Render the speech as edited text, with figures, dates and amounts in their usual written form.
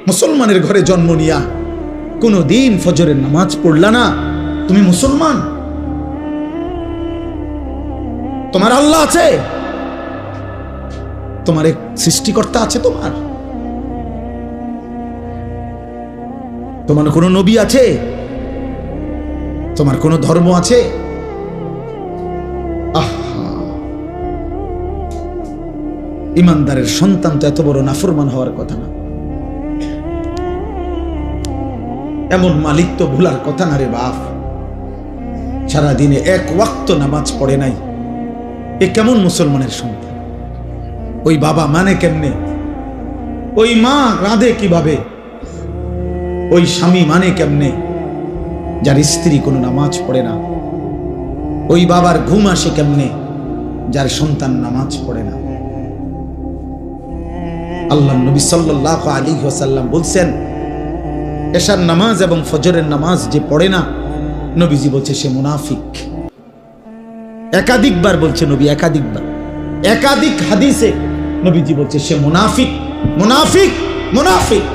মুসলমানের ঘরে জন্ম নিয়া কোনো দিন ফজরের নামাজ পড়লা না, তুমি মুসলমান? তোমার আল্লাহ আছে, তোমার এক সৃষ্টিকর্তা আছে, তোমার কোনো নবী আছে, তোমার কোনো ধর্ম আছে? ইমানদারের সন্তান তো এত বড় নাফরমান হওয়ার কথা না, এমন মালিক তো ভুলার কথা না রে বাপ। সারাদিনে এক ওয়াক্ত নামাজ পড়ে নাই, এ কেমন মুসলমানের সন্তান? ওই বাবা মানে কেমনে, ওই মা রাঁধে কিভাবে, ওই স্বামী মানে কেমনে যার স্ত্রী কোনো নামাজ পড়ে না, ওই বাবার ঘুম আসে কেমনে যার সন্তান নামাজ পড়ে না? আল্লাহ নবী সাল্লাল্লাহু আলাইহি ওয়াসাল্লাম বলছেন, এশার নামাজ এবং ফজরের নামাজ যে পড়ে না, নবীজি বলছে সে মুনাফিক। একাধিকবার বলছে নবী, একাধিক হাদিসে নবীজি বলছে সে মুনাফিক, মুনাফিক, মুনাফিক।